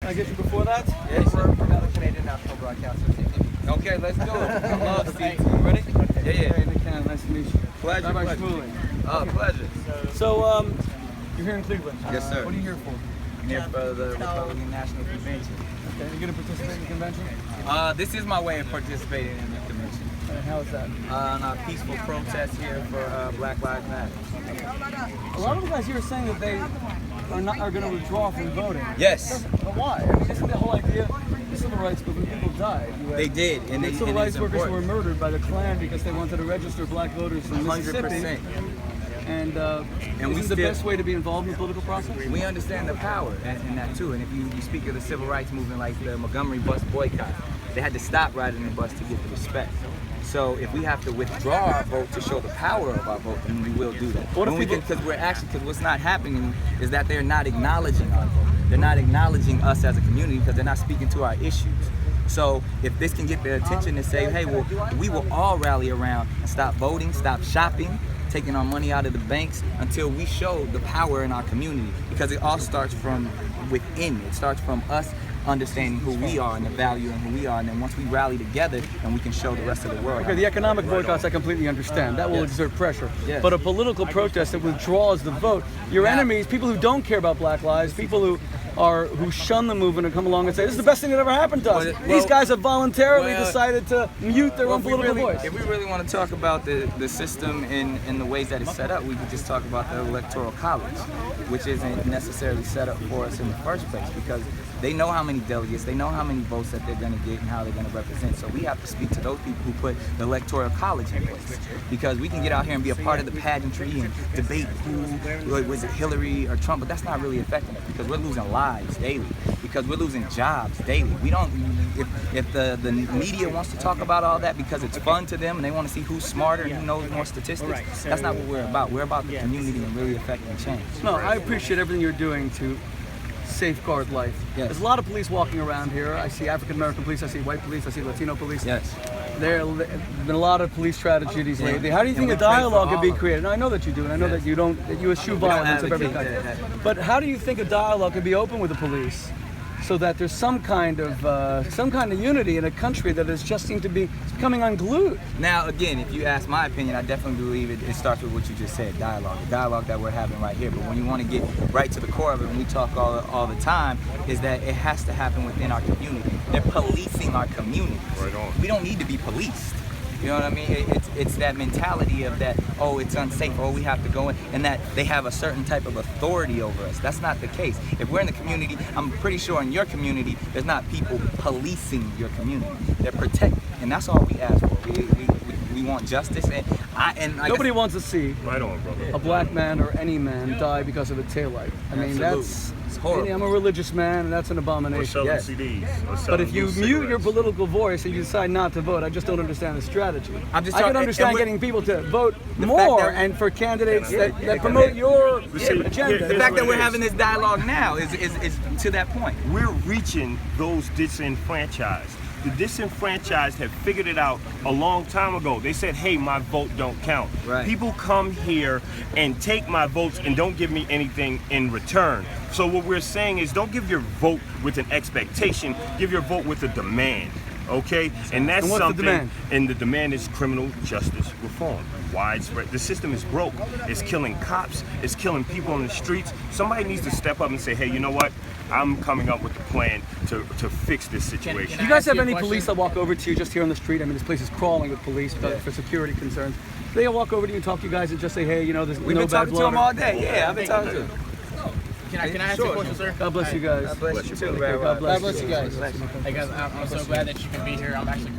I get you before that? Yes. We're not a Canadian national broadcaster. Okay, let's do it. I love CT. Ready? Yeah, Hey, Nick Cannon, nice to meet you. Pleasure, Rabbi pleasure. Shmuley. Pleasure. So, you're here in Cleveland. Yes, sir. What are you here for? I'm here for the Republican National Convention. Okay, you going to participate in the convention? This is my way of participating in the convention. And how is that? On a peaceful protest here for Black Lives Matter. A lot of the guys here are saying that they are going to withdraw from voting. Yes. But why? I mean, isn't the whole idea the civil rights movement, people died. They did, and The they civil and rights it's workers who were important. murdered by the Klan because they wanted to register black voters in Mississippi. 100%. And we isn't the still- best way to be involved in the political process? We understand the power in that too. And if you speak of the civil rights movement, like the Montgomery bus boycott, they had to stop riding the bus to get the respect. So if we have to withdraw our vote to show the power of our vote, then we will do that. What if Because what's not happening is that they're not acknowledging our vote. They're not acknowledging us as a community because they're not speaking to our issues. So if this can get their attention to say, hey, well, we will all rally around and stop voting, stop shopping, taking our money out of the banks until we show the power in our community, because it all starts from within. It starts from us understanding who we are and the value in who we are, and then once we rally together, and we can show the rest of the world. Okay, the economic boycotts I completely understand. That will Yes. exert pressure. Yes. But a political protest that withdraws the vote, your Now- enemies, people who don't care about black lives, people who shun the movement and come along and say, this is the best thing that ever happened to us. These guys have voluntarily decided to mute their own political voice. If we really want to talk about the system and the ways that it's set up, we could just talk about the Electoral College, which isn't necessarily set up for us in the first place, because they know how many delegates, they know how many votes that they're going to get and how they're going to represent. So we have to speak to those people who put the Electoral College in place, because we can get out here and be a part of the pageantry and debate who was it Hillary or Trump, but that's not really affecting us, because we're losing lives daily, because we're losing jobs daily. We don't. If the media wants to talk about all that because it's fun to them and they want to see who's smarter and who knows more statistics, that's not what we're about. We're about the community and really affecting change. No, I appreciate everything you're doing to safeguard life. Yes. There's a lot of police walking around here. I see African American police, I see white police, I see Latino police. Yes. There have been a lot of police tragedies Yeah. lately. How do you And think we a pray for dialogue could all be of them. created? And I know that you do, and I know Yes. that you eschew violence of every kind. advocate that. But how do you think a dialogue could be open with the police, so that there's some kind of unity in a country that is just seemed to be becoming unglued? Now, again, if you ask my opinion, I definitely believe it starts with what you just said, dialogue. The dialogue that we're having right here. But when you want to get right to the core of it, and we talk all the time, is that it has to happen within our community. They're policing our community. Right on. We don't need to be policed. You know what I mean? It's that mentality of that, oh, it's unsafe, oh, we have to go in, and that they have a certain type of authority over us. That's not the case. If we're in the community, I'm pretty sure in your community, there's not people policing your community. They're protecting, and that's all we ask for. We want justice, and like Nobody wants to see Right on, brother. a black man or any man die because of a taillight. I mean, Absolutely. It's horrible. I'm a religious man, and that's an Or abomination. selling Yes. CDs. Or But selling if you loose mute your cigarettes. political voice and you decide not to vote, I just don't understand the strategy. I'm just I can talking- understand and we- getting people to vote The more fact that- and for candidates Yeah, that promote your see, agenda. the here's fact what that it we're is. having this dialogue now is to that point. We're reaching those disenfranchised. The disenfranchised have figured it out a long time ago. They said, hey, my vote don't count. Right. People come here and take my votes and don't give me anything in return. So what we're saying is don't give your vote with an expectation, give your vote with a demand. Okay? And that's And what's the something. demand? And the demand is criminal justice reform. Widespread. The system is broke. It's killing cops. It's killing people on the streets. Somebody needs to step up and say, hey, you know what? I'm coming up with a plan to fix this situation. Do you guys ask have you a any question? police that walk over to you just here on the street? I mean, this place is crawling with police for security concerns. They walk over to you and talk to you guys and just say, hey, there's We've no been bad talking to blood. them all day. Yeah, I've been talking to them. Can I ask you a question, sir? God bless you guys. God bless you too, God Rabbi. bless God bless you guys. Hey guys, I'm so glad that you can be here. I'm actually